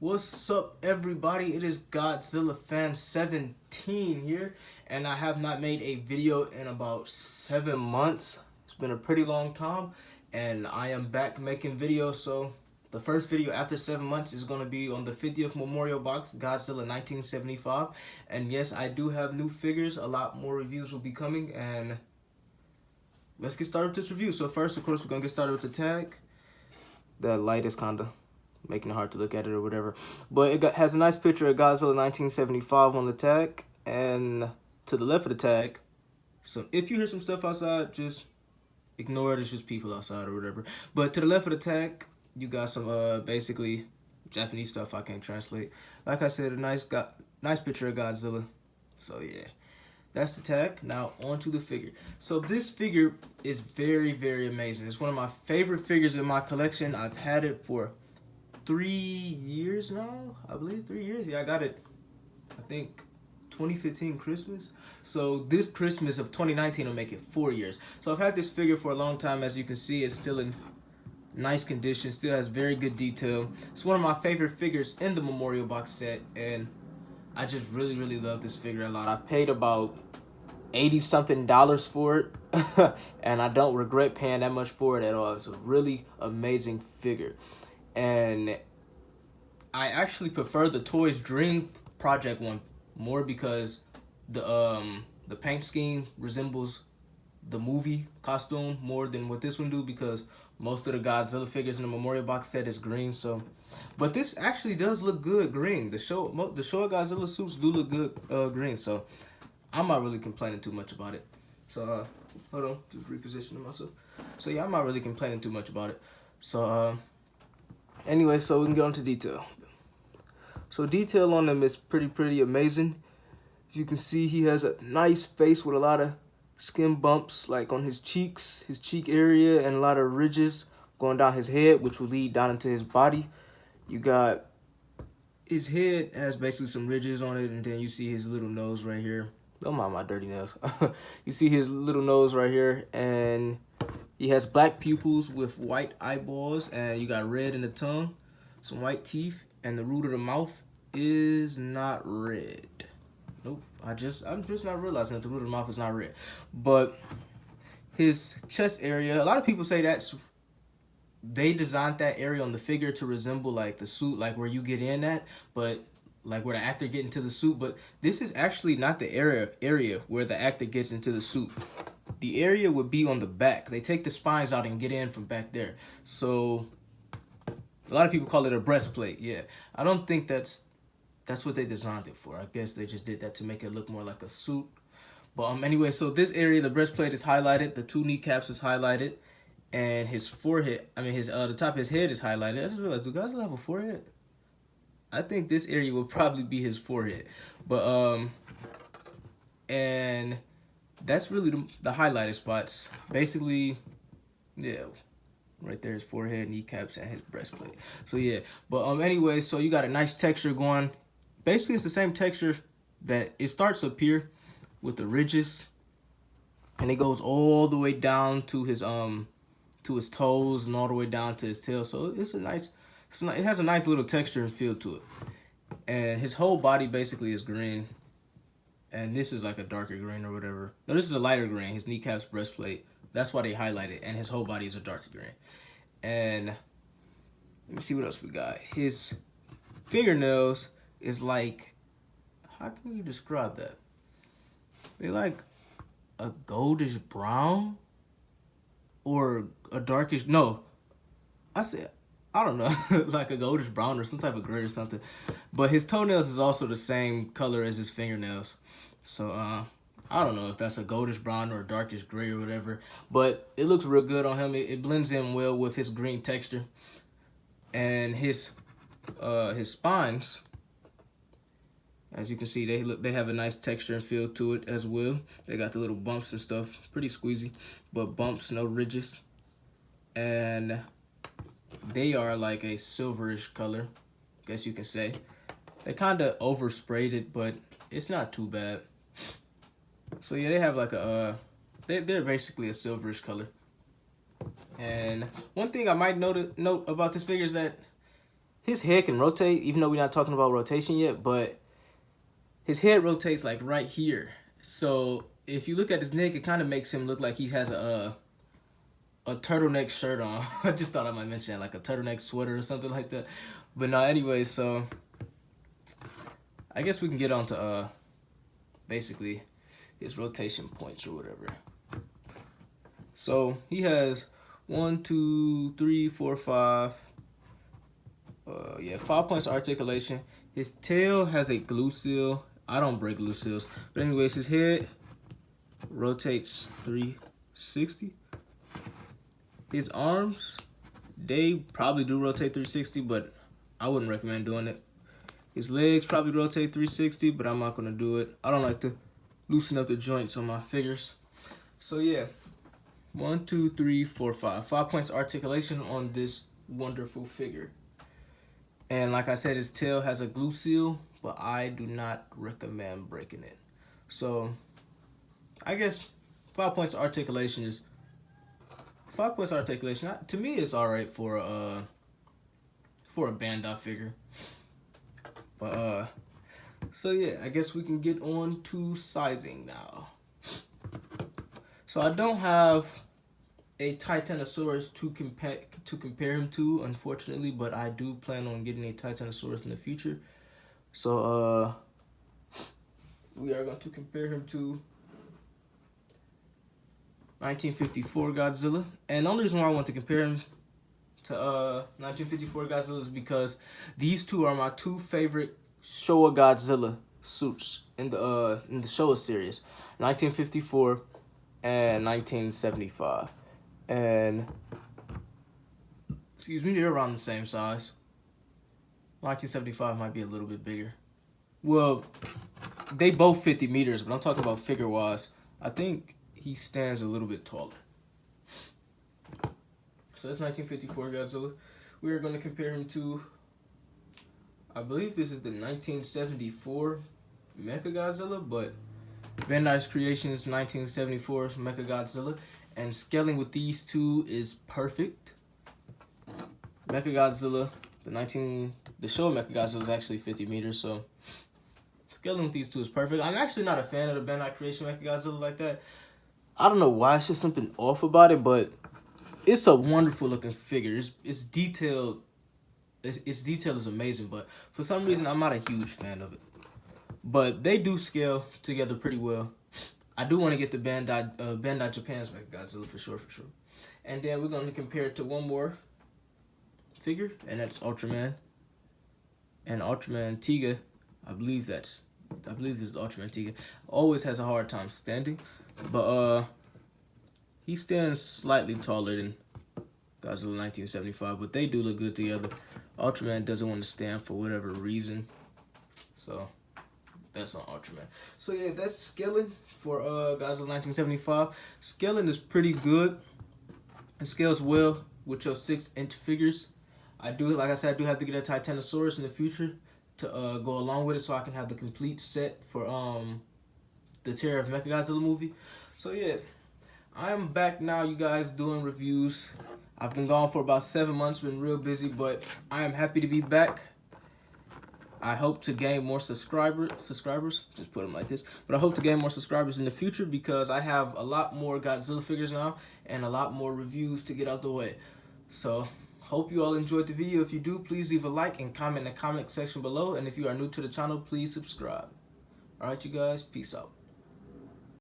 What's up, everybody? It is Godzilla Fan 17 here, and I have not made a video in about 7 months. It's been a pretty long time, and I am back making videos. So the first video after 7 months is going to be on the 50th Memorial Box, Godzilla 1975. And yes, I do have new figures. A lot more reviews will be coming, and let's get started with this review. So first, of course, we're going to get started with the tag. The light is kind of making it hard to look at it or whatever, but has a nice picture of Godzilla 1975 on the tag, and to the left of the tag, so if you hear some stuff outside, just ignore it. It's just people outside or whatever. But to the left of the tag, you got some basically Japanese stuff I can't translate. Like I said, a nice picture of Godzilla. So yeah, that's the tag. Now on to the figure. So this figure is very, very amazing. It's one of my favorite figures in my collection. I've had it for 3 years now, I believe. 3 years. Yeah, I got it, I think, 2015 Christmas. So this Christmas of 2019 will make it 4 years. So I've had this figure for a long time. As you can see, it's still in nice condition, still has very good detail. It's one of my favorite figures in the Memorial Box set, and I just really, really love this figure a lot. I paid about $80-something for it, and I don't regret paying that much for it at all. It's a really amazing figure. And I actually prefer the Toys Dream Project one more because the paint scheme resembles the movie costume more than what this one do, because most of the Godzilla figures in the Memorial Box set is green. So, but this actually does look good green. The Showa Godzilla suits do look good green. So I'm not really complaining too much about it. So hold on, just repositioning myself. So yeah, I'm not really complaining too much about it. So anyway, so we can get on to detail. So detail on him is pretty amazing. As you can see, he has a nice face with a lot of skin bumps, like on his cheeks, his cheek area, and a lot of ridges going down his head, which will lead down into his body. You got his head has basically some ridges on it, and then you see his little nose right here. Don't mind my dirty nails. You see his little nose right here, and he has black pupils with white eyeballs, and you got red in the tongue, some white teeth, and the root of the mouth is not red. Nope, I'm just not realizing that the root of the mouth is not red. But his chest area, a lot of people say they designed that area on the figure to resemble like the suit, like where you get in at, but like where the actor get into the suit. But this is actually not the area where the actor gets into the suit. The area would be on the back. They take the spines out and get in from back there. So a lot of people call it a breastplate. Yeah, I don't think that's what they designed it for. I guess they just did that to make it look more like a suit. But anyway, so this area, the breastplate is highlighted, the two kneecaps is highlighted, and his forehead, the top of his head is highlighted. I just realized, do guys have a forehead? I think this area will probably be his forehead. But and that's really the highlighted spots. Basically, yeah, right there, his forehead, kneecaps, and his breastplate. So yeah, but anyway, so you got a nice texture going. Basically, it's the same texture that it starts up here with the ridges, and it goes all the way down to his toes and all the way down to his tail. So it has a nice little texture and feel to it. And his whole body basically is green. And this is like a darker green or whatever. No, this is a lighter green. His kneecaps, breastplate. That's why they highlight it. And his whole body is a darker green. And let me see what else we got. His fingernails is like, how can you describe that? They like a goldish brown or a darkish, no, I don't know, like a goldish brown or some type of gray or something. But his toenails is also the same color as his fingernails. So I don't know if that's a goldish brown or a darkish gray or whatever, but it looks real good on him. It blends in well with his green texture. And his spines, as you can see, they have a nice texture and feel to it as well. They got the little bumps and stuff, pretty squeezy, but bumps, no ridges. And they are like a silverish color, I guess you can say. They kind of oversprayed it, but it's not too bad. So yeah, they have like they're basically a silverish color. And one thing I might note about this figure is that his head can rotate, even though we're not talking about rotation yet, but his head rotates like right here. So if you look at his neck, it kind of makes him look like he has a turtleneck shirt on. I just thought I might mention that, like a turtleneck sweater or something like that. But no, anyway, so I guess we can get on to basically his rotation points or whatever. So he has 1, 2, 3, 4, 5. 5 points of articulation. His tail has a glue seal. I don't break glue seals. But anyways, his head rotates 360. His arms, they probably do rotate 360, but I wouldn't recommend doing it. His legs probably rotate 360, but I'm not going to do it. I don't like to loosen up the joints on my figures. So yeah, 1, 2, 3, 4, 5. 5 points of articulation on this wonderful figure. And like I said, his tail has a glue seal, but I do not recommend breaking it. So I guess 5 points of articulation is 5 points of articulation. To me, it's all right for a Bandai figure. But so yeah, I guess we can get on to sizing now. So I don't have a Titanosaurus to compare him to, unfortunately, but I do plan on getting a Titanosaurus in the future. So we are going to compare him to 1954 Godzilla. And the only reason why I want to compare him to 1954 Godzilla is because these two are my two favorite Showa Godzilla suits in the Showa series, 1954 and 1975. And excuse me, they're around the same size. 1975 might be a little bit bigger. Well, they both 50 meters, but I'm talking about figure-wise. I think he stands a little bit taller. So that's 1954 Godzilla. We are going to compare him to, I believe this is the 1974 Mechagodzilla, but Bandai's creation is 1974 Mechagodzilla, and scaling with these two is perfect. Mechagodzilla, the show Mechagodzilla is actually 50 meters, so scaling with these two is perfect. I'm actually not a fan of the Bandai creation Mechagodzilla like that. I don't know why, it's just something off about it, but it's a wonderful looking figure. It's detailed. Its detail is amazing, but for some reason I'm not a huge fan of it. But they do scale together pretty well. I do want to get the Bandai Japan's Mechagodzilla for sure. And then we're going to compare it to one more figure, and that's Ultraman. And Ultraman Tiga, I believe this is Ultraman Tiga. Always has a hard time standing, but he stands slightly taller than Godzilla 1975, but they do look good together. Ultraman doesn't want to stand for whatever reason, so that's on Ultraman. So yeah, that's scaling for Godzilla 1975. Scaling is pretty good. It scales well with your 6-inch figures. Like I said, I do have to get a Titanosaurus in the future to go along with it, so I can have the complete set for the Terror of Mechagodzilla movie. So yeah, I am back now, you guys, doing reviews. I've been gone for about 7 months, been real busy, but I am happy to be back. I hope to gain more subscribers, just put them like this. But I hope to gain more subscribers in the future because I have a lot more Godzilla figures now and a lot more reviews to get out the way. So, hope you all enjoyed the video. If you do, please leave a like and comment in the comment section below. And if you are new to the channel, please subscribe. Alright, you guys, peace out.